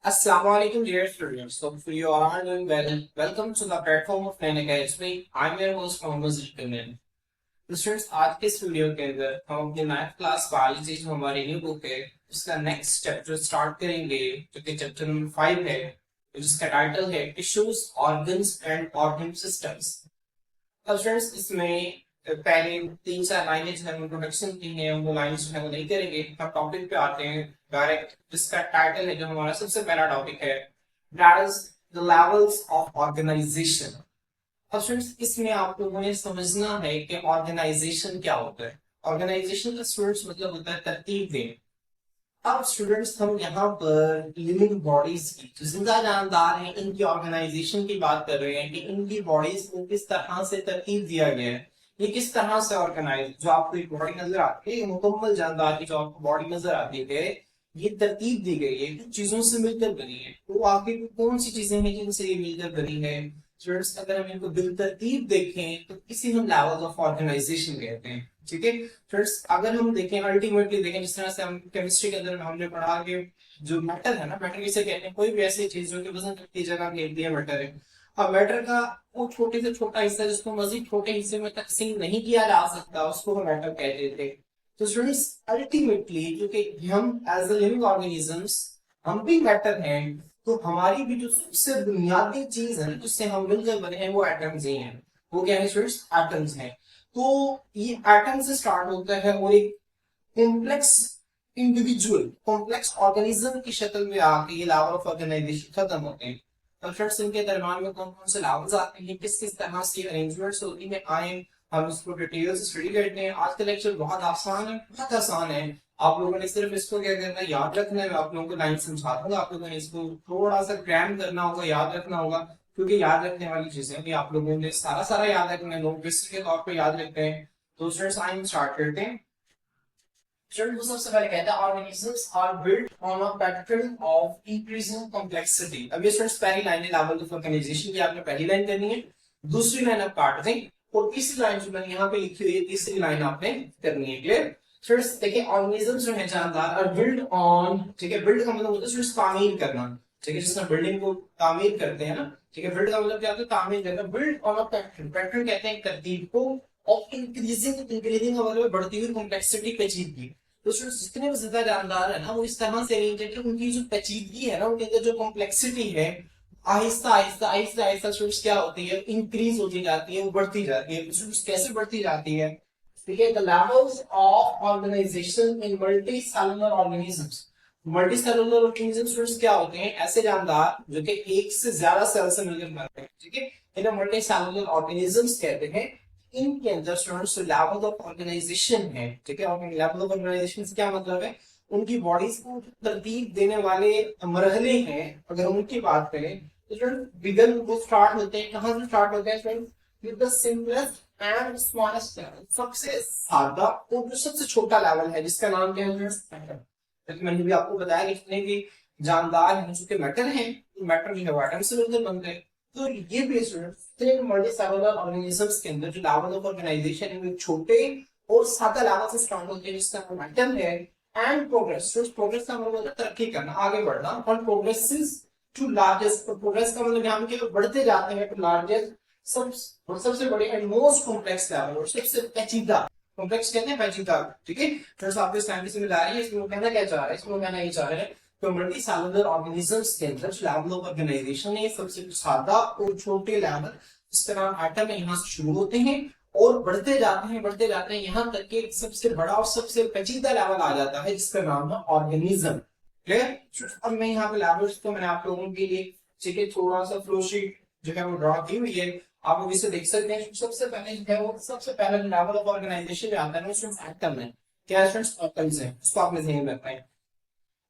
Assalamualaikum dear students. Hopefully you all are doing well. Welcome to the platform of Plain Academy. I'm your host Mohammed Zulkarnain. तो students आज के इस video के अंदर हम अपनी मैथ क्लास बायोलॉजी जो हमारी न्यू बुक है उसका नेक्स्ट चैप्टर स्टार्ट करेंगे जो कि चैप्टर नंबर 5 है जिसका टाइटल है tissues organs and organ systems. अब स्टूडेंट्स इसमें पहले 3-4 लाइनें जो है इंट्रोडक्शन की है वो लाइन्स जो है वो नहीं करेंगे। हम टॉपिक पे आते हैं डायरेक्ट, जिसका टाइटल है जो हमारा सबसे पहला टॉपिक है that is the levels of organisation. अब स्टूडेंट्स इसमें आप लोगों ने समझना है कि ऑर्गेनाइजेशन क्या होता है। ऑर्गेनाइजेशन का स्टूडेंट्स मतलब होता है तरतीब देना। अब स्टूडेंट्स हम यहाँ पर लिविंग बॉडीज की जो जिंदा जानदार हैं इनकी ऑर्गेनाइजेशन की बात कर रहे हैं कि इनकी बॉडीज को किस तरह से तरतीब दिया गया है, ये किस तरह से ऑर्गेनाइज, जो आपको एक बॉडी नजर आती है मुकम्मल जानदार की जो आपको बॉडी नजर आती है ये तरतीब दी गई है, कुछ चीजों से मिलकर बनी है। तो आखिर कौन सी चीजें हैं जिनसे ये मिलकर बनी है? स्टूडेंट्स अगर हम इनको बिलतरतीब देखें तो इसी हम लेवल ऑफ ऑर्गेनाइजेशन कहते हैं। ठीक है फ्रेंड्स, अगर हम देखें अल्टीमेटली देखें जिस तरह से हम केमिस्ट्री के अंदर हमने पढ़ा कि जो मैटर है ना, मैटर किसे कहते हैं? कोई भी ऐसी चीज जो कि वजन की जगह घेरती है मैटर है। अब मैटर का वो छोटे से छोटा हिस्सा जिसको मजीद छोटे हिस्से में तकसीम नहीं किया जा सकता उसको हम मैटर कहते थे। तो स्टूडेंट्स अल्टीमेटली क्योंकि हम एज अ लिविंग ऑर्गेनिजम्स हम भी मैटर हैं, तो हमारी भी जो सबसे बुनियादी चीज है जिससे हम मिलकर बने हैं वो एटम्स ही हैं। वो क्या है स्टूडेंट्स? एटम्स हैं। तो ये एटम से स्टार्ट होता है और एक कॉम्प्लेक्स इंडिविजुअल कॉम्प्लेक्स ऑर्गेनिज्म की शक्ल में आके ये लेवल ऑफ ऑर्गेनाइजेशन खत्म होते हैं। तो फ्रेंड्स इनके दरम्यान में कौन कौन से लेवल्स आते हैं, किस किस तरह से अरेंजमेंट्स होती है, आए हम इसको डिटेल से स्टडी करते हैं। आज का लेक्चर बहुत आसान है, बहुत आसान है। आप लोगों ने सिर्फ इसको क्या करना है, याद रखना है। मैं आप लोगों को लाइन समझा दूंगा, आप लोगों ने इसको थोड़ा सा क्रैम करना होगा, याद रखना होगा, क्योंकि याद रखने वाली चीजें भी आप लोगों ने सारा सारा याद रखना है। लोग विस्तर के तौर पर याद रखते हैं। तो स्टूडेंट्स आइए स्टार्ट करते हैं। स्टूडेंट सबसे पहले कहता है organisms are built on a pattern of increasing complexity. अब ये स्टूडेंट्स पहली लाइन है लेवल ऑफ ऑर्गेनाइजेशन की, आपने पहली लाइन करनी है, दूसरी लाइन आप काट दें और तीसरी लाइन जो मैंने यहाँ पे लिखी हुई है तीसरी लाइन आपने करनी है। Clear students? देखिए ऑर्गेनिजम्स जो है जानदार आर बिल्ड ऑन, ठीक है, बिल्ड का मतलब होता है स्टूडेंट्स तामीर करना। ठीक है, जिसमें बिल्डिंग को तामीर करते हैं ना, ठीक है, बिल्ड का मतलब क्या होता है? तामीर करना। Build on a pattern, pattern कहते हैं तरतीब को, ऑफ इंक्रीजिंग, इंक्रीजिंग का मतलब बढ़ती हुई कॉम्प्लेक्सिटी पेचीदगी। तो जितने भी ज्यादा जानदार है ना वो इस तरह से अरेंज है कि उनकी जो पेचीदगी है ना, उनके अंदर जो कॉम्प्लेक्सिटी है आहिस्ता आहिस्ता आहिस्ता आहिस्ता स्टूडेंट्स क्या होती है, इंक्रीज होती जाती है, वो बढ़ती जाती है। स्टूडेंट्स कैसे बढ़ती जाती है? ठीक है, the levels of organisation in multicellular organisms. Multicellular organisms students क्या होते हैं? ऐसे जानदार जो कि एक से ज्यादा सेल से मिलकर बनते हैं। ठीक है, इन्हें मल्टी सेलुलर ऑर्गेनिजम्स कहते हैं। इनके अंदर स्टूडेंट्स लेवल ऑफ ऑर्गेनाइजेशन है। ठीक है, और लेवल ऑफ ऑर्गेनाइजेशन से क्या मतलब है? उनकी बॉडीज को तरतीब देने वाले मरहले हैं। अगर उनकी बात करें तो स्टूडेंट बिगन वो स्टार्ट होते हैं, कहां से स्टार्ट होते हैं student? With the simplest and smallest level, सबसे सादा और जो सबसे छोटा लेवल है जिसका नाम क्या है स्टूडेंट? मैटर। मैंने भी आपको बताया कि जितने भी जानदार हैं जो कि मैटर हैं, मैटर जो है एटम से मिलकर बनते हैं। तो ये भी स्टूडेंट मल्टीसेलुलर ऑर्गेनिजम्स के अंदर जो लेवल ऑफ ऑर्गेनाइजेशन है वो छोटे और सादा लेवल से स्टार्ट होते हैं जिसका नाम एटम है। एंड प्रोग्रेस, प्रोग्रेस का मतलब है तरक्की करना, आगे बढ़ना। और प्रोग्रेसेस टू लार्जेस्ट, प्रोग्रेस का मतलब यहाँ पे बढ़ते जाते हैं टू लार्जेस्ट, सबसे बड़े एंड मोस्ट कॉम्प्लेक्स लेवल, और सबसे पेचीदा। कॉम्प्लेक्स कहते हैं पेचीदा। ठीक है, फिर आपको इस टाइम से मिला रही है, इसमें कहना क्या चाह रहा है? इसमें कहना ये चाह रहे हैं तो मल्टी सेलुलर ऑर्गेनिजम्स के अंदर जो लेवल ऑफ ऑर्गेनाइजेशन है सबसे सादा और छोटे लेवल इस तरह एटम यहाँ से शुरू होते हैं और बढ़ते जाते हैं यहाँ तक कि सबसे बड़ा और सबसे पेचीदा लेवल आ जाता है जिसका नाम है ऑर्गेनिज्म। क्लियर? अब मैं यहाँ पे लेवल्स तो मैंने आप लोगों के लिए ठीक है थोड़ा सा फ्लोशीट जो है वो ड्रॉ की हुई है, आप लोग इसे देख सकते हैं। सबसे पहले जो है वो सबसे पहले लेवल ऑफ ऑर्गेनाइजेशन जो आता है वो एटम है। क्या एटम्स है, उसको आपने ध्यान में रखना है।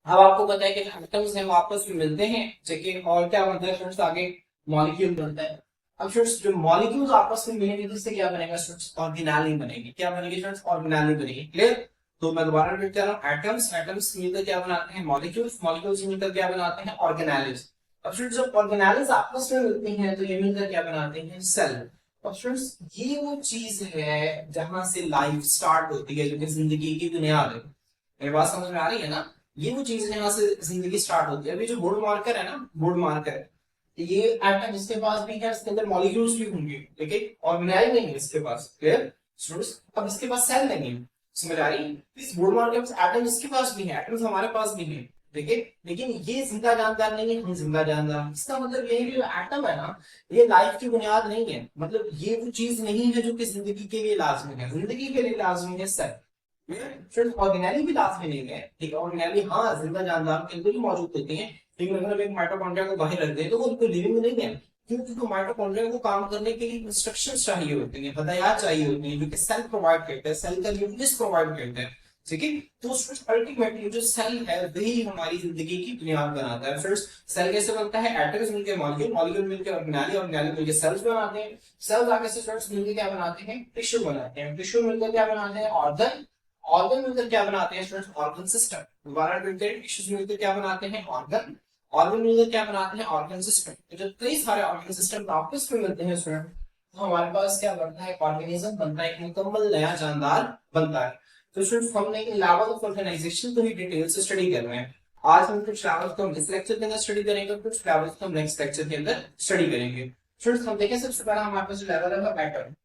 अब आपको पता है कि एटम्स हैं वो आपस में मिलते हैं, ठीक है, और क्या बनता है फ्रेंड्स? आगे मॉलिक्यूल बनता है। अब फ्रेंड्स जो मॉलिक्यूल्स आपस में मिलेंगे तो इससे क्या बनेगा फ्रेंड्स? ऑर्गेनाली बनेगी। क्या बनेगी फ्रेंड्स? ऑर्गेनाली बनेगी। क्लियर? तो मैं दोबारा रिपीट कर रहा हूं, एटम्स, एटम्स मिलकर क्या बनाते हैं? मॉलिक्यूल्स, मॉलिक्यूल्स मिलकर क्या बनाते हैं? ऑर्गेनालिज। अब फ्रेंड्स जब ऑर्गेनालिज आपस में मिलती हैं तो ये मिलकर क्या बनाते हैं? सेल। अब फ्रेंड्स ये वो चीज है जहां से लाइफ स्टार्ट होती है, जो कि जिंदगी की बुनियाद है। मेरी बात समझ में आ रही है ना? ये वो चीज है, यहाँ से जिंदगी स्टार्ट होती है। अभी जो वुड मार्कर है ना, वुड मार्कर, ये एटम इसके पास भी है, इसके अंदर मॉलिक्यूल्स भी होंगे, ठीक है, ऑर्गेनाइज नहीं है इसके पास, क्लियर स्टूडेंट्स। अब इसके पास सेल नहीं है, समझ आ रही, इस वुड मार्कर में एटम इसके पास भी है, एटम्स हमारे पास भी है, ठीक है, लेकिन ये जिंदा जानदार नहीं है, हम जिंदा जानदार। इसका मतलब ये है कि जो एटम है ना, ये लाइफ की बुनियाद नहीं है, मतलब ये वो चीज नहीं है जो कि जिंदगी के लिए लाजमी है। जिंदगी के लिए लाजमी है सेल, ऑर्गेनेली भी लाजमी नहीं है, ठीक है, ऑर्गेनेली हाँ जिंदा जानदार के अंदर भी मौजूद होती है, लेकिन अगर हम एक माइटोकॉन्ड्रिया को बाहर रख दें तो वो बिल्कुल लिविंग नहीं है, क्योंकि तो माइटोकॉन्ड्रिया को काम करने के लिए इंस्ट्रक्शंस चाहिए होती हैं, हदायत चाहिए होती हैं, जो कि सेल प्रोवाइड करता है, सेल का न्यूक्लियस प्रोवाइड करता है, ठीक है। तो अल्टीमेटली जो सेल है वही हमारी जिंदगी की बुनियाद बनाता है। फिर सेल कैसे बनता है, एटम्स मिलकर मॉलिक्यूल, मॉलिक्यूल मिलकर ऑर्गेनेली, ऑर्गेनेली मिलकर सेल्स बनाते हैं, सेल्स आगे से फ्रेंड्स मिलकर क्या बनाते हैं, टिश्यू बनाते हैं, टिश्यू मिलकर क्या बनाते हैं, ऑर्गन, ऑर्गन मिलकर क्या बनाते हैं फ्रेंड्स, ऑर्गन सिस्टम, दोबारा मिलकर टिश्यूज मिलकर क्या बनाते हैं, ऑर्गन, ऑर्गन मिलकर क्या बनाते हैं, ऑर्गन सिस्टम। तो जब कई सारे ऑर्गन सिस्टम आपस में मिलते हैं स्टूडेंट, तो हमारे पास क्या बनता है, ऑर्गेनिज्म बनता है, एक मुकम्मल नया जानदार बनता है। तो स्टूडेंट्स हमने लेवल ऑफ ऑर्गेनाइजेशन को ही डिटेल से स्टडी कर रहे हैं। आज हम कुछ लेवल्स को हम इस लेक्चर के अंदर स्टडी करेंगे, कुछ लेवल्स को हम नेक्स्ट लेक्चर के अंदर स्टडी करेंगे। स्टूडेंट्स हम देखें सबसे पहला हमारे पास जो लेवल है वो एटम।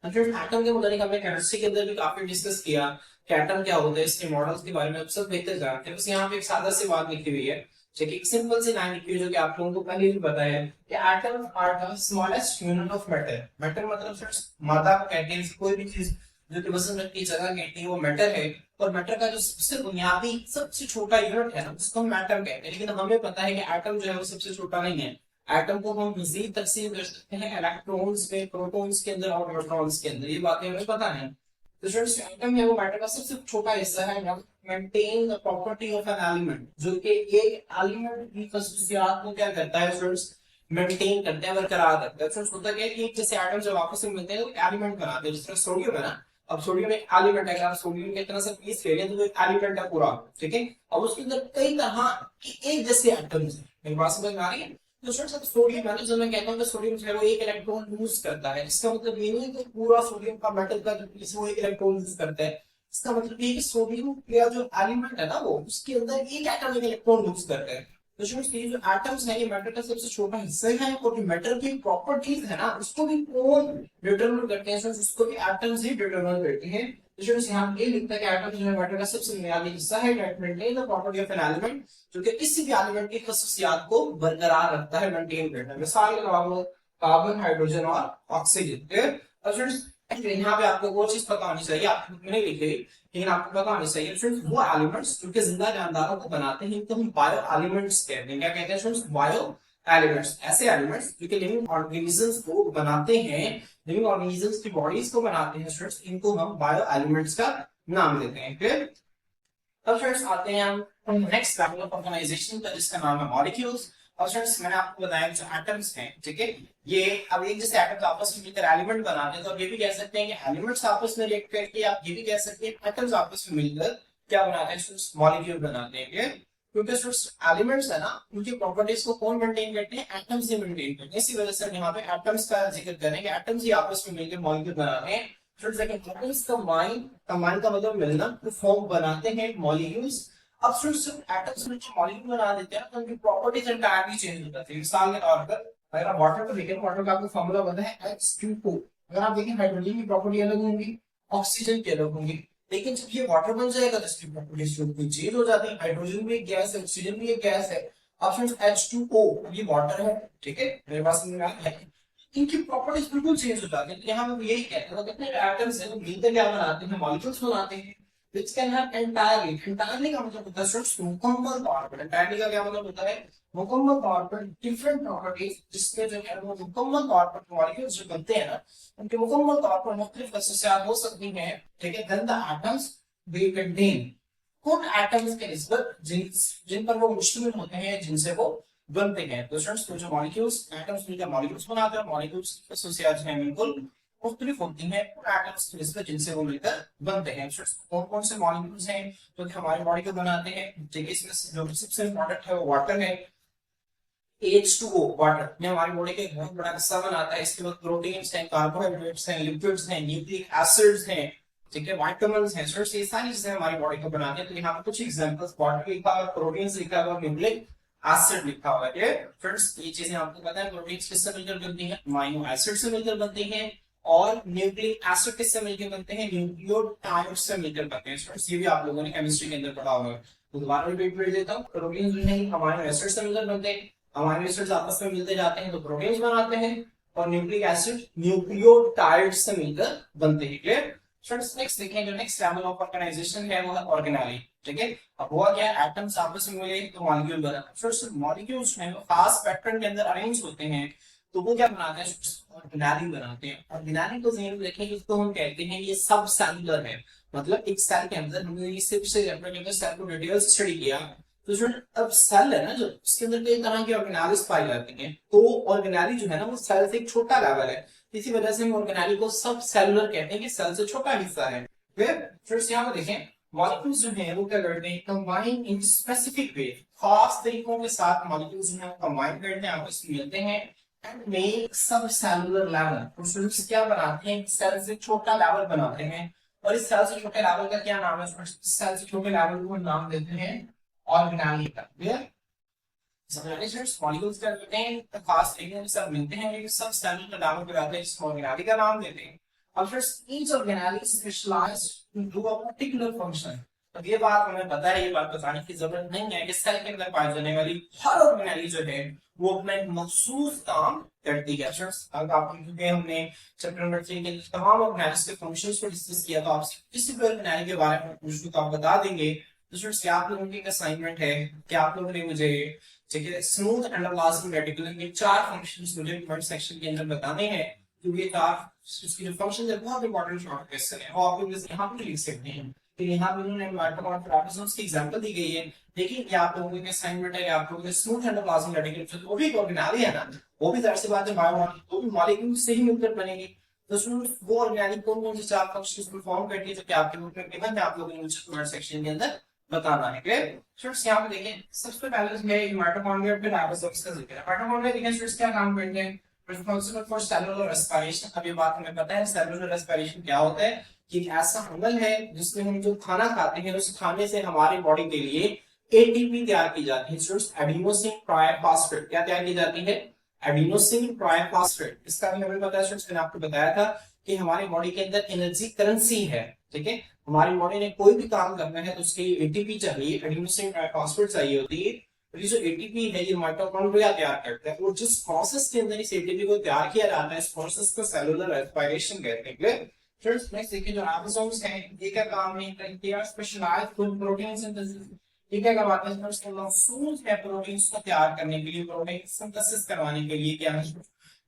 एटम के मुताबिक हमने केमिस्ट्री के अंदर भी काफी डिस्कस किया कि एटम क्या होता है, इसके मॉडल्स के बारे में आप सब बेहतर जानते हैं। बस यहाँ पे एक सादा सी बात लिखी हुई है, ठीक है, एक सिंपल सी लाइन लिखी हुई जो कि आप लोगों को पहले भी पता है कि atom are the smallest unit of matter. Matter मतलब सिर्फ मादा को कहते हैं, कोई भी चीज जो कि वजन रखती जगह कहती है वो मैटर है, और मैटर का जो सबसे बुनियादी सबसे छोटा यूनिट है ना उसको हम एटम कहते हैं। लेकिन हमें पता है कि एटम जो है वो सबसे छोटा नहीं है, एटम को हम मजीद तकसीम कर सकते हैं इलेक्ट्रॉन्स में, प्रोटॉन्स के अंदर और न्यूट्रॉन्स के अंदर, ये बातें हमें पता है। तो स्टूडेंट्स एटम है वो मैटर का सबसे छोटा हिस्सा है, maintain the property of an element, जो कि एक एलिमेंट की खसूसियात को क्या करता है स्टूडेंट्स, मेंटेन करता है, बरकरार रखता है। स्टूडेंट्स होता क्या है कि जैसे एटम जब आपस में मिलते हैं तो एलिमेंट बनाते हैं, जिस तरह सोडियम है ना, अब सोडियम एक एलिमेंट है, अगर आप सोडियम के इतना सा पीस ले लें तो वो एक एलिमेंट है पूरा, ठीक है। अब उसके अंदर कई तरह के एक जैसे एटम्स हैं, मेरी बात समझ में आ रही है। तो स्टूडेंट्स सोडियम है ना, जब मैं कहता हूँ कि सोडियम जो है वो एक इलेक्ट्रॉन लूज करता है, इसका मतलब ये नहीं कि पूरा सोडियम का मेटल का जो पीस वो एक इलेक्ट्रॉन लूज करता है, इसका मतलब ये कि सोडियम का जो एलिमेंट है ना वो उसके अंदर एक एटम एक इलेक्ट्रॉन लूज करता है। तो स्टूडेंट्स ये जो एटम्स है ये मैटर का सबसे छोटा हिस्सा है, और जो मैटर की प्रॉपर्टीज है ना उसको भी कौन डिटरमाइन करते हैं, उसको भी एटम्स ही डिटरमाइन करते हैं। तो स्टूडेंट्स यहाँ ये लिखता है कि एटम जो है मैटर का सबसे बुनियादी हिस्सा है, that maintain the property of an element, जो कि किसी भी एलिमेंट की खसूसियात को बरकरार रखता है, मेंटेन करता है। मिसाल के तौर पर कार्बन, हाइड्रोजन और ऑक्सीजन। और स्टूडेंट्स यहाँ पे आपको वो चीज पता होनी चाहिए, आपने नहीं लिखी लेकिन आपको पता होनी चाहिए फ्रेंड्स, वो एलिमेंट्स जो कि जिंदा जानदारों को बनाते हैं इनको हम बायो एलिमेंट्स कहते हैं। क्या कहते हैं फ्रेंड्स, बायो एलिमेंट्स, ऐसे एलिमेंट्स जो कि लिविंग ऑर्गेनिजम्स को बनाते हैं, लिविंग ऑर्गेनिजम्स की बॉडीज को बनाते हैं फ्रेंड्स, इनको हम बायो एलिमेंट्स का नाम देते हैं, क्लियर। अब फ्रेंड्स आते हैं हम नेक्स्ट लेवल ऑफ ऑर्गेनाइजेशन का, जिसका नाम है मॉलिक्यूल्स। और फ्रेंड्स मैंने आपको बताया जो एटम्स हैं, ठीक है, ये अब एक जैसे एटम्स आपस में मिलकर एलिमेंट बनाते हैं, तो आप ये भी कह सकते हैं कि एलिमेंट्स आपस में रिएक्ट करके, आप ये भी कह सकते हैं एटम्स आपस में मिलकर क्या बनाते हैं, मॉलिक्यूल बनाते हैं, क्योंकि एलिमेंट्स है ना उनकी प्रॉपर्टीज को कौन मेंटेन करते हैं, एटम्स ही मेंटेन करते हैं। इसी वजह से हम यहाँ पे एटम्स का जिक्र करेंगे, एटम्स ही आपस में मिलकर मॉलिक्यूल बनाते हैं। एटम्स कंबाइन का मतलब मिलना, तो फॉर्म बनाते हैं मॉलिक्यूल्स। अब सिर्फ एटम्स में मॉलिक्यूल बना देते हैं तो उनकी प्रॉपर्टीज एंटायरली चेंज हो जाती है। मिसाल के तौर पर अगर आप वाटर को देखें, वाटर का आपको फॉर्मूला पता है H2O। अगर आप देखें हाइड्रोजन की प्रॉपर्टी अलग होंगी, ऑक्सीजन की अलग होंगी, लेकिन जब ये वाटर बन जाएगा तो इसकी प्रॉपर्टीज चेंज हो जाती है। हाइड्रोजन भी एक गैस है, ऑक्सीजन भी एक गैस है। ऑप्शन H2O ये वाटर है, ठीक है, मेरे पास में है, इनकी प्रॉपर्टीज बिल्कुल चेंज हो जाती है। तो यहाँ हम यही कहते हैं, कितने एटम्स हैं वो मिलकर क्या बनाते हैं, मॉलिक्यूल्स बनाते हैं, which can have entirely का मतलब होता है मुकम्मल तौर पर, entirely का क्या मतलब होता है, मुकम्मल तौर पर डिफरेंट प्रॉपर्टीज, जिसके जो है वो मुकम्मल तौर पर मॉलिक्यूल्स जो बनते हैं ना उनके मुकम्मल तौर पर मुख्तलिफ खसूसियात हो सकती हैं, ठीक है। then the atoms they contain, उन एटम्स के निस्बत जिन पर वो मुश्तमिल होते हैं, जिनसे वो बनते हैं। तो स्टूडेंट्स जो मॉलिक्यूल्स एटम्स मिलकर मॉलिक्यूल्स बनाते हैं, मॉलिक्यूल्स की खसूसियात हैं बिल्कुल मुख्तलिफ होती हैं एटम्स की निस्बत जिनसे वो मिलकर बनते हैं। कौन कौन से मॉलिक्यूल्स हैं जो कि हमारी बॉडी को बनाते हैं, ठीक है, इसमें जो सबसे इंपॉर्टेंट है वो वाटर है, H2O वाटर ये हमारी बॉडी का एक बहुत बड़ा हिस्सा बनाता है। इसके बाद प्रोटीन्स हैं, कार्बोहाइड्रेट्स हैं, लिपिड्स हैं, न्यूक्लिक एसिड्स हैं, ठीक है, विटामिन्स हैं स्टूडेंट्स, ये सारी चीजें हमारी बॉडी को बनाते हैं। तो यहाँ पे कुछ एग्जांपल्स बॉडी लिखा हुआ है, प्रोटीन्स लिखा हुआ है, न्यूक्लिक एसिड लिखा हुआ है। फ्रेंड्स ये चीजें आपको पता है, प्रोटीन्स किससे मिलकर बनती हैं, अमीनो एसिड से मिलकर बनती हैं, और न्यूक्लिक एसिड किससे मिलकर बनते हैं, न्यूक्लियोटाइड से मिलकर बनते हैं। स्टूडेंट्स ये भी आप लोगों ने केमिस्ट्री के अंदर पढ़ा होगा। तो दोबारा रिपीट कर देता हूँ, प्रोटीन जो है अमीनो एसिड से मिलकर बनते हैं, अमीनो एसिड्स आपस में मिलते जाते हैं तो प्रोटीन्स बनाते हैं, और न्यूक्लिक एसिड न्यूक्लियोटाइड से मिलकर बनते हैं। क्लियर फ्रेंड्स, नेक्स्ट देखें, जो नेक्स्ट लेवल ऑफ ऑर्गेनाइजेशन है वो है ऑर्गेनेली। ठीक है, अब हुआ क्या, एटम्स आपस में मिले तो मॉलिक्यूल बना। फ्रेंड्स मॉलिक्यूल्स में खास पैटर्न के अंदर अरेंज होते हैं, तो वो क्या बनाते हैं, ऑर्गेनेली बनाते हैं। ऑर्गेनेली को ध्यान में रखें, इसको हम कहते हैं ये सब सेलुलर है। मतलब एक सेल के अंदर हमने इससे पिछले चैप्टर के अंदर सेल को डिटेल से स्टडी किया। तो स्टूडेंट अब सेल है ना, जो उसके अंदर कई तरह की ऑर्गेनेलीज पाई जाती हैं, तो ऑर्गेनेली जो है ना वो सेल से एक छोटा लेवल है, इसी वजह से हम ऑर्गेनेली को सब सेलुलर कहते हैं कि सेल से छोटा हिस्सा है। फिर यहाँ पर देखें, मॉलिक्यूल्स जो हैं वो क्या करते हैं, कंबाइन इन स्पेसिफिक वे, खास तरीकों के साथ मॉलिक्यूल्स जो हैं कंबाइन करते हैं, आपस में मिलते हैं एंड मेक सब सेलुलर लेवल। तो स्टूडेंट्स क्या बनाते हैं, सेल से छोटा लेवल बनाते हैं, और इस सेल से छोटे लेवल का क्या नाम है, सेल से छोटे लेवल को नाम देते हैं ऑर्गेनेली का। क्लियर, मॉलिक्यूल्स क्या करते हैं, खास तरीके से सब मिलते हैं, लेकिन सब सेलुलर लेवल पे आते हैं, जिसको ऑर्गेनेली का नाम देते हैं। और फिर each organelle specialised to do a particular function. अब ये बात हमें पता है, ये बात बताने की जरूरत नहीं है कि सेल के अंदर पाई जाने वाली हर ऑर्गेनेली जो है वो अपना एक मखसूस काम करती है। अब आपको, क्योंकि हमने चैप्टर नंबर 3 के तमाम ऑर्गेनेलीज के फंक्शंस को डिस्कस किया, तो आपसे किसी भी ऑर्गेनेली के बारे में पूछ तो आप बता देंगे। तो स्टूडेंट्स क्या आप लोगों की असाइनमेंट है कि आप लोगों ने मुझे, ठीक है, स्मूथ एंडोप्लाज्मिक रेटिकुलम के 4 फंक्शंस मुझे कमेंट सेक्शन के अंदर बताने हैं। क्योंकि ये 4 इसके जो फंक्शन है बहुत इंपॉर्टेंट शॉर्ट क्वेश्चन है, और आप लोग यहाँ पे लिख सकते हैं। तो यहाँ पे उन्होंने माइटोकॉन्ड्रिया की एग्जांपल दी गई है, लेकिन ये आप लोगों के असाइनमेंट है, आप लोगों के स्मूथ एंडोप्लाज्मिक रेटिकुलम वो भी ऑर्गेनेली है ना, वो भी जाहिर सी बात है बायोमॉलिक्यूल, वो भी मॉलिक्यूल से ही मिलकर बनेगी। तो स्टूडेंट्स वो ऑर्गेनेली कौन कौन से 4 फंक्शंस परफॉर्म करती है, जो कि आपके बुक में गिवन है, आप लोगों ने मुझे कमेंट सेक्शन के अंदर बताना है। क्लियर स्टूडेंट्स, यहाँ पे देखिए, सबसे पहले है माइटोकॉन्ड्रिया पे राइबोसोम्स का जिक्र है। माइटोकॉन्ड्रिया देखिए स्टूडेंट्स क्या काम करते हैं, रिस्पांसिबल फॉर सेलुलर रेस्पिरेशन। अब ये बात हमें पता है, सेलुलर रेस्पिरेशन क्या होता है, कि ऐसा अमल है जिसमें हम जो खाना खाते हैं उस खाने से हमारी बॉडी के लिए एटीपी तैयार की जाती है। स्टूडेंट्स एडिनोसिन ट्राइफॉस्फेट क्या तैयार की जाती है, एडिनोसिन ट्राइफॉस्फेट। इसका भी हमें पता है स्टूडेंट्स, मैंने आपको बताया था कि हमारी बॉडी के अंदर एनर्जी करेंसी है। ठीक है, हमारी बॉडी ने कोई भी काम करना है तो उसके लिए एटीपी चाहिए, एडिनोसिन ट्राइफॉस्फेट चाहिए होती है। ये जो एटीपी है ये माइटोकॉन्ड्रिया तैयार करता है, और जिस प्रोसेस के अंदर इस एटीपी को तैयार किया जाता है, इस प्रोसेस को सेलुलर रेस्पिरेशन कहते हैं। फ्रेंड्स नेक्स्ट देखिए, जो राइबोसोम्स हैं ये क्या काम है, they are specialised for protein synthesis. ये क्या करवाते हैं फ्रेंड्स, मखसूस है प्रोटीन्स को तैयार करने के लिए, प्रोटीन सिंथेसिस करवाने के लिए क्या है,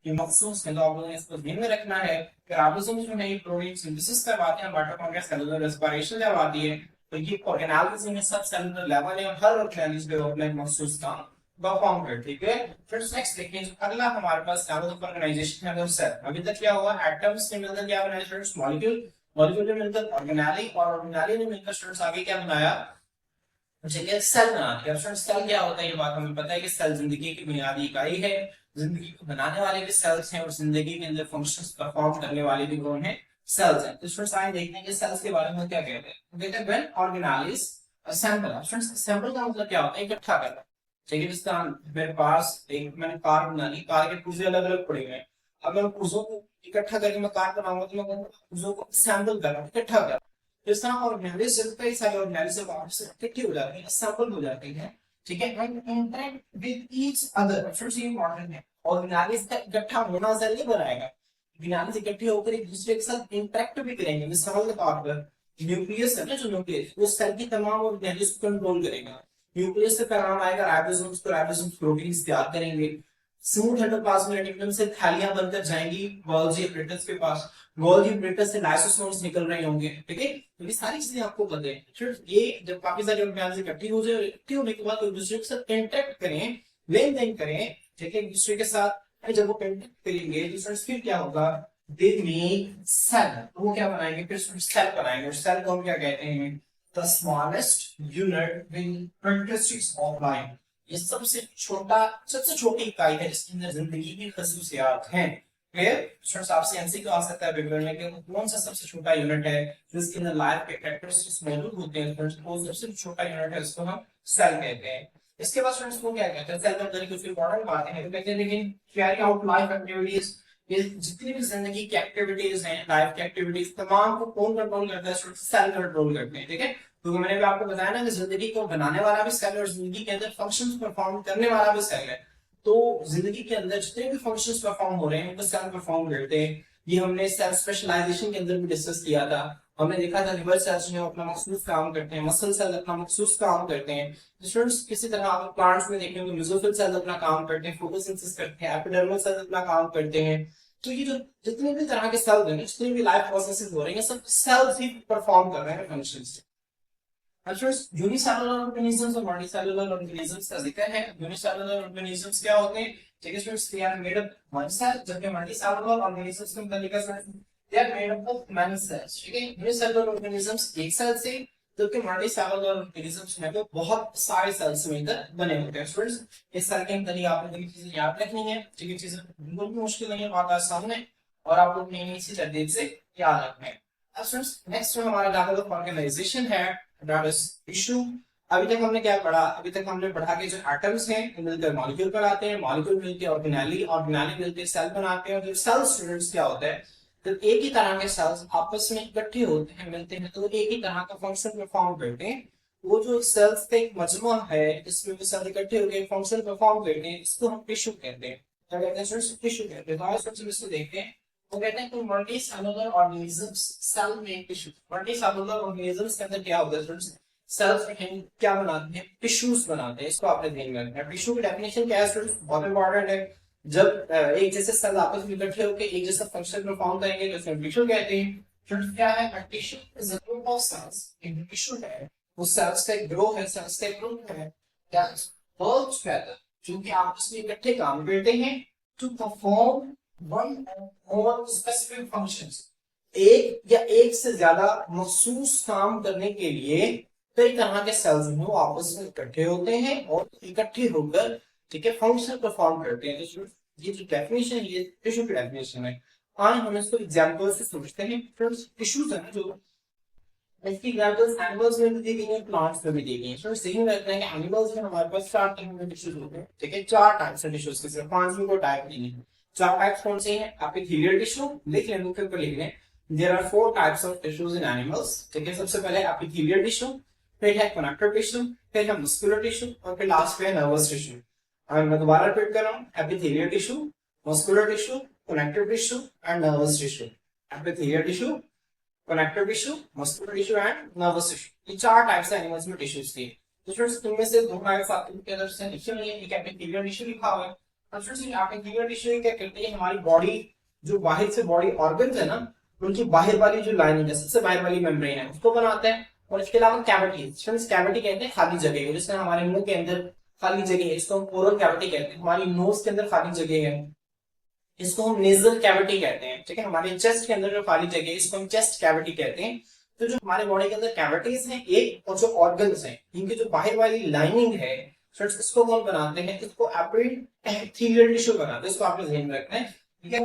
ये मखसूस है। तो आप लोगों ने इसको ध्यान में रखना है कि राइबोसोम्स जो है प्रोटीन सिंथेसिस करवाते हैं, माइटोकॉन्ड्रिया सेलुलर रेस्पिरेशन करवाती है। तो ये ऑर्गेनेल्स में सब सेलुलर लेवल है, और हर ऑर्गेनेल्स पे अपना मखसूस काम परफॉर्म करती है। फिर नेक्स्ट देखिए, जो अगला हमारे पास लेवल ऑफ ऑर्गेनाइजेशन है वो सेल। अभी तक क्या हुआ, एटम्स ने मिलकर क्या बनाया स्टूडेंट्स, मॉलिक्यूल, मॉलिक्यूल ने मिलकर ऑर्गेनेली, और ऑर्गेनेली ने मिलकर स्टूडेंट्स आगे क्या बनाया, ठीक है, सेल बना दिया। स्टूडेंट्स सेल क्या होता है, ये बात हमें पता है कि सेल जिंदगी की बुनियादी इकाई है, जिंदगी को बनाने वाले भी सेल्स हैं, और जिंदगी के अंदर फंक्शंस परफॉर्म करने वाले भी कौन है, सेल्स हैं। तो स्टूडेंट्स आइए देखते हैं कि सेल्स के बारे में क्या कहते हैं। कहते हैं when organelles assemble. Students assemble का मतलब क्या होता है, इकट्ठा करना। ठीक है, जिस तरह मेरे पास एक मैंने कार बना ली, कार के पुर्जे अलग अलग पड़े हुए हैं, अब मैं पुर्जों को इकट्ठा करके मैं कार बनाऊंगा, तो मैं पुर्जों को असेंबल करना, इकट्ठा करना। इस तरह ऑर्गेनाइज कई सारे ऑर्गेनाइज आपस में इकट्ठे हो जाते हैं, असेंबल हो जाते हैं। ठीक है, and interact with each other. Friends ये इंपॉर्टेंट है, ऑर्गेनाइज का इकट्ठा होना सेल नहीं बनाएगा, ऑर्गेनाइज इकट्ठे होकर एक दूसरे के साथ इंटरेक्ट भी करेंगे। मिसाल के तौर पर न्यूक्लियस है ना, जो न्यूक्लियस वो सेल की तमाम ऑर्गेनाइज को कंट्रोल करेगा। न्यूक्लियस से पैगाम आएगा राइबोसोम्स को, राइबोसोम्स प्रोटीन्स तैयार करेंगे। स्मूथ एंडोप्लाज्मिक रेटिकुलम से थैलियां बनकर जाएंगी गोल्गी एपरेटस के पास, गोल्गी एपरेटस से लाइसोसोम्स निकल रहे होंगे। ठीक है, तो ये सारी चीजें आपको पता है। फिर ये जब काफी सारी ऑर्गेनाइज इकट्ठी हो जाए, इकट्ठी होने के बाद एक दूसरे के साथ इंटरेक्ट करें, लेन देन करें, ठीक है, एक दूसरे के साथ। जब वो इंटरेक्ट करेंगे तो फिर क्या होगा, दे मेक सेल। वो क्या बनाएंगे, फिर सेल बनाएंगे, और सेल को हम क्या कहते हैं, the smallest unit with characteristics of life. ये सबसे छोटा, सबसे छोटी इकाई है जिसके अंदर जिंदगी की खसूसियात हैं। Clear students? आपसे एमसीक्यू आ सकता है पेपर में कि कौन सा सबसे छोटा यूनिट है जिसके अंदर लाइफ के कैरेक्टरिस्टिक्स मौजूद होते हैं स्टूडेंट्स, वो सबसे छोटा यूनिट है, उसको हम सेल कहते हैं। इसके बाद स्टूडेंट्स को क्या कहते हैं, सेल में कुछ इंपॉर्टेंट बातें हैं, तो कहते हैं लेकिन कैरी आउट लाइफ एक्टिविटीज, ये जितनी भी जिंदगी की एक्टिविटीज हैं, लाइफ की एक्टिविटीज, तमाम को कौन कंट्रोल करता है स्टूडेंट्स? सेल कंट्रोल करते हैं, ठीक है। तो मैंने भी आपको बताया ना कि जिंदगी को बनाने वाला भी सेल और जिंदगी के अंदर फंक्शंस परफॉर्म करने वाला भी सेल है। तो जिंदगी के अंदर जितने भी फंक्शंस परफॉर्म हो रहे हैं उनको सेल परफॉर्म करते हैं। ये हमने सेल स्पेशलाइजेशन के अंदर भी डिस्कस किया था। हमने देखा था लिवर सेल्स जो अपना मखसूस काम करते हैं, मसल सेल अपना मखसूस काम करते हैं। स्टूडेंट्स किसी तरह आप प्लांट्स में देखेंगे मेसोफिल सेल अपना काम करते हैं, फोटोसिंथेसिस करते हैं, एपिडर्मल सेल अपना काम करते हैं। तो ये जो जितने भी तरह के सेल हैं, जितने भी लाइफ प्रोसेसेस हो रहे हैं, सब सेल्स ही परफॉर्म कर रहे हैं फंक्शंस। यूनिसेलुलर ऑर्गेनिजम्स और मल्टीसेलुलर ऑर्गेनिजम्स का जिक्र है। यूनिसेलुलर ऑर्गेनिजम्स क्या होते हैं? ठीक है students, they are made up one cell, जबकि मल्टीसेलुलर ऑर्गेनिजम्स का मतलब लिखा है they are made up of many cells. ठीक है, यूनिसेलुलर ऑर्गेनिजम्स एक सेल से, जबकि मल्टीसेलुलर ऑर्गेनिजम्स में वो बहुत सारे सेल्स मिलकर बने होते हैं। स्टूडेंट्स, इस सेल के अंदर ही आपने ये चीजें याद रखनी है, ठीक है, चीजें बिल्कुल भी मुश्किल नहीं है, बहुत आसान है और आपको अपनी इसी तरतीब से याद रखना है। अब स्टूडेंट्स नेक्स्ट जो हमारा लेवल ऑफ ऑर्गेनाइजेशन है, दैट इज टिश्यू। अभी तक हमने क्या पढ़ा? अभी तक हमने पढ़ा कि जो एटम्स हैं मिलकर मॉलिक्यूल बनाते हैं, मॉलिक्यूल मिलकर ऑर्गेनेली, ऑर्गेनेली मिलकर सेल बनाते हैं। और जो सेल स्टूडेंट्स क्या होता है, तो एक ही तरह के सेल्स आपस में इकट्ठे होते हैं, मिलते हैं, तो एक ही तरह का फंक्शन परफॉर्म करते हैं। वो जो सेल्स का एक मजमू है जिसमें वो सेल इकट्ठे होकर फंक्शन परफॉर्म करते हैं, इसको हम टिश्यू कहते हैं। क्या कहते हैं स्टूडेंट्स? टिश्यू कहते हैं। तो आज सबसे इसको देखते हैं। वो कहते हैं कि मल्टी सेलुलर ऑर्गेनिजम्स, सेल में टिश्यू, मल्टी सेलुलर ऑर्गेनिजम्स के अंदर क्या होता है स्टूडेंट्स? सेल्स क्या बनाते हैं? टिश्यूज बनाते हैं। इसको आपने ध्यान में रखना है। टिश्यू की डेफिनेशन क्या है स्टूडेंट्स? बहुत इंपॉर्टेंट है। जब एक जैसे सेल आपस में इकट्ठे होकर एक जैसा फंक्शन परफॉर्म करेंगे तो उसमें टिश्यू कहते हैं। स्टूडेंट्स क्या है? A tissue is a group of cells. एक टिश्यू है, वो सेल्स का एक ग्रुप है, सेल्स का एक ग्रुप है, दैट वर्क टुगेदर, जो कि आपस में इकट्ठे काम करते हैं टू परफॉर्म वन और स्पेसिफिक फंक्शंस। एक या एक से ज्यादा मखसूस काम करने के लिए कई तरह के सेल्स हैं वो आपस में इकट्ठे होते हैं और इकट्ठे होकर, ठीक है, फंक्शन परफॉर्म करते हैं। तो ये जो डेफिनेशन है, ये टिश्यू की डेफिनेशन है। आज हम इसको एग्जांपल से समझते हैं। फ्रेंड्स, टिश्यूज है जो इसकी एग्जांपल्स एनिमल्स में भी दी गई हैं, प्लांट्स में भी दी गई हैं। सो सेम रहता है कि एनिमल्स में हमारे पास चार टाइप के टिश्यूज होते हैं, ठीक है, चार टाइप्स के टिश्यूज के, सिर्फ पांच को टाइप नहीं है। चार टाइप्स कौन से हैं? एपिथेलियल टिश्यू, लिख लें, बुक पर लिख लें। There are four types of tissues in animals, ठीक है। सबसे पहले एपिथेलियल टिश्यू, फिर है कनेक्टिव टिश्यू, फिर है मस्कुलर टिश्यू और फिर लास्ट पे है नर्वस टिश्यू। और मैं दोबारा रिपीट कर रहा हूं, epithelial tissue, muscular tissue, connective tissue and nervous tissue. Epithelial tissue, connective tissue, muscular tissue and nervous tissue, ये चार टाइप्स है एनिमल्स में टिश्यूज की। तो फ्रेंड्स, इनमें से दो टाइप्स आपके अंदर से लिखे हुए हैं, एक एपिथेलियल टिश्यू लिखा हुआ है। अब फ्रेंड्स, ये एपिथेलियल टिश्यू क्या करते हैं? हमारी बॉडी, जो बाहर से बॉडी ऑर्गन्स है ना, उनकी बाहर वाली जो लाइनिंग है, सबसे बाहर वाली मेम्ब्रेन है, उसको बनाते हैं। और इसके अलावा कैविटी, फ्रेंड्स कैविटी कहते हैं खाली जगह को, जिसमें हमारे मुंह के अंदर खाली जगह है, इसको हम ओरल कैविटी कहते हैं। हमारी नोज के अंदर खाली जगह है, इसको हम नेजल कैविटी कहते हैं, ठीक है। हमारे चेस्ट के अंदर जो खाली जगह है, इसको हम चेस्ट कैविटी कहते हैं। तो जो हमारे बॉडी के अंदर कैविटीज हैं एक, और जो ऑर्गन्स हैं, इनकी जो बाहर वाली लाइनिंग है, इसको कौन बनाते हैं? इसको एपिथेलियल टिश्यू बनाते हैं। इसको आपने ध्यान में रखना है, ठीक है।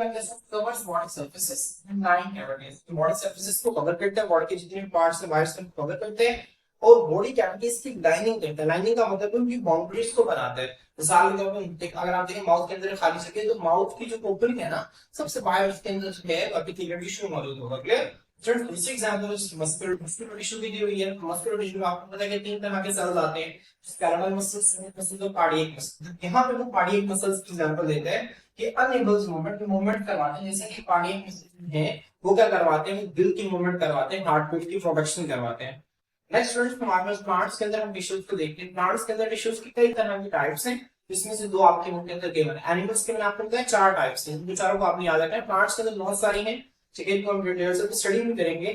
Covers body surfaces nine cavities, body surfaces को कवर करते हैं, बॉडी के जितने भी पार्ट्स हैं बाहर से कवर करते हैं। और बॉडी कैविटीज की लाइनिंग करते हैं। लाइनिंग का मतलब है उनकी बाउंड्रीज को बनाते हैं। मिसाल के तौर पर अगर आप देखें माउथ के अंदर खाली जगह, तो माउथ की जो ओपनिंग है ना, सबसे बाहर उसके अंदर जो है एपिथेलियल टिश्यू मौजूद होगा। क्लियर? फ्रेंड्स, दूसरी एग्जांपल मस्कुलर टिश्यू की दी हुई है। मस्कुलर टिश्यू में आपको पता है कि तीन तरह के सेल्स आते हैं, स्केलेटल मसल्स, मसल्स और कार्डियक मसल्स। यहाँ पे वो कार्डियक मसल्स की एग्जांपल देते हैं कि अनएबल्स मूवमेंट करवाते हैं, जैसे कि कार्डियक मसल्स हैं वो क्या करवाते हैं? दिल की मूवमेंट करवाते हैं, हार्ट बीट की प्रोडक्शन करवाते हैं। नेक्स्ट स्टूडेंट्स, हमारे पास प्लांट्स के अंदर हम टिश्यूज को देखते हैं। प्लांट्स के अंदर टिश्यूज की कई तरह की टाइप्स हैं, जिसमें से दो आपके मुंह के अंदर केवल। एनिमल्स के में आपको पता है चार टाइप्स हैं, इन चारों को आपने याद रखना है। प्लांट्स के अंदर बहुत सारी हैं, ठीक है, इनको हम डिटेल से स्टडी भी करेंगे।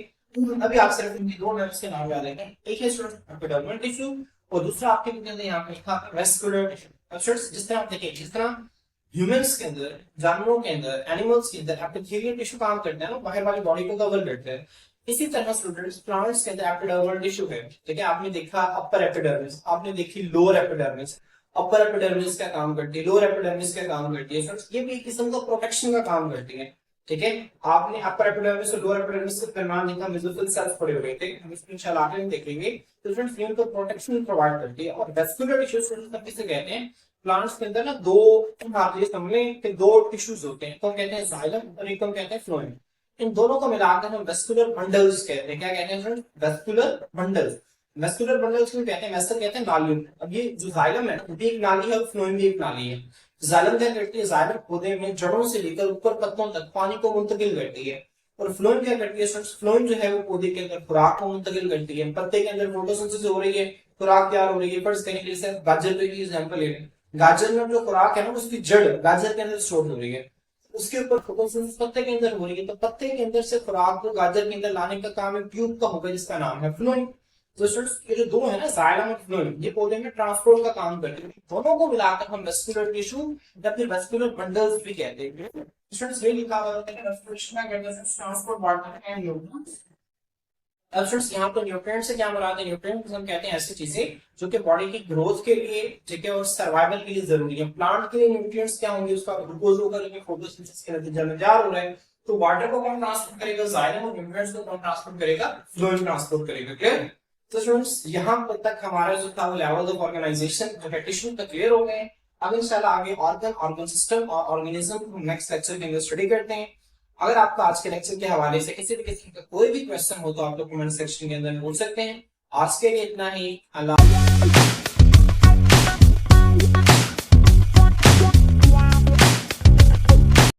अभी आप सिर्फ इनके दो नर्व्स के नाम याद रखें। एक है स्टूडेंट एपिडर्मल टिश्यू और दूसरा आपके मुंह के अंदर यहाँ पे लिखा है वेस्कुलर टिश्यू। अब स्टूडेंट्स, जिस तरह आप देखिए, जिस तरह ह्यूमंस के अंदर, जानवरों के अंदर, एनिमल्स के अंदर एपिथेलियल टिश्यू काम करते हैं ना, बाहर वाली बॉडी को कवर करते हैं, इसी तरह स्टूडेंट्स प्लांट्स के अंदर एपिडर्मल टिश्यू है, ठीक है। आपने देखा अपर एपिडर्मिस, आपने देखी लोअर एपिडर्मिस। अपर एपिडर्मिस का काम करती है, लोअर एपिडर्मिस का काम करती है फ्रेंड्स। ये भी एक किस्म का प्रोटेक्शन का काम करती है, ठीक है। आपने अपर एपिडर्मिस और लोअर एपिडर्मिस के दरमियान देखा मेसोफिल सेल्स पड़े हुए थे, हम इसको इंशाल्लाह आगे में देखेंगे। तो फ्रेंड्स ये उनको प्रोटेक्शन प्रोवाइड करती है। और वेस्कुलर टिश्यूज तब किसे कहते हैं, प्लांट्स के अंदर ना दो समझ के दो टिश्यूज होते हैं, तो कहते हैं जाइलम और एक को कहते हैं फ्लोएम। इन दोनों को मिलाकर हम वेस्कुलर बंडल्स कहते हैं। क्या कहते हैं friends, vascular bundles. Vascular bundles क्यों कहते हैं, वेस्कुलर कहते हैं नालियों। अब ये जो जाइलम है वो भी एक नाली है और फ्लोएम भी एक नाली है। जाइलम क्या करती है, जाइलम पौधे में जड़ों से लेकर ऊपर पत्तों तक पानी को मुंतकिल करती है। और फ्लोएम क्या करती है, फ्लोएम जो है वो पौधे के अंदर खुराक को मुंतकिल करती है। पत्ते के अंदर फोटोसिंथेसिस हो रही है, खुराक तैयार हो रही है। फर्स्ट कहीं जैसे गाजर पे की एग्जांपल ले लें, गाजर में जो खुराक है ना उसकी जड़ गाजर के अंदर स्टोर हो रही है, उसके ऊपर फोटोसिंथेसिस पत्ते के अंदर हो रही है। तो पत्ते के अंदर से खुराक को गाजर के अंदर लाने का काम एक ट्यूब का होगा जिसका नाम है फ्लोएम। तो स्टूडेंट्स ये जो दो है ना, जाइलम और फ्लोएम, ये पौधे में ट्रांसपोर्ट का काम करते हैं। दोनों को मिलाकर हम वेस्कुलर टिश्यू या फिर वेस्कुलर बंडल्स भी कहते हैं। स्टूडेंट्स ये लिखा हुआ है रेस्पिरेशन का कहते हैं ट्रांसपोर्ट वाटर एंड न्यूट्रिएंट्स। अब स्टूडेंट्स यहाँ पर न्यूट्रिएंट से क्या मुराद है, न्यूट्रिएंट हम कहते हैं ऐसी चीजें जो कि बॉडी की ग्रोथ के लिए, ठीक है, और सर्वाइवल के लिए जरूरी है। प्लांट के लिए न्यूट्रिएंट्स क्या होंगे, उसका ग्लूकोज होगा लेकिन फोटोसिंथेसिस के नतीजे में जार हो रहा है। तो वाटर को कौन ट्रांसपोर्ट करेगा, जाइलम, और न्यूट्रिएंट्स को कौन ट्रांसपोर्ट करेगा, फ्लोएम ट्रांसपोर्ट करेगा। क्लियर। तो स्टूडेंट्स यहाँ तक हमारा जो था वो लेवल ऑफ ऑर्गेनाइजेशन जो है टिश्यू तक क्लियर हो गए। अब इंशाल्लाह आगे ऑर्गन सिस्टम और ऑर्गेनिज्म नेक्स्ट लेक्चर के अंदर स्टडी करते हैं। अगर आपका आज के लेक्चर के हवाले से किसी भी किस्म का कोई भी क्वेश्चन हो तो आप लोग कमेंट सेक्शन के अंदर पूछ सकते हैं। आज के लिए इतना ही। अल्लाह।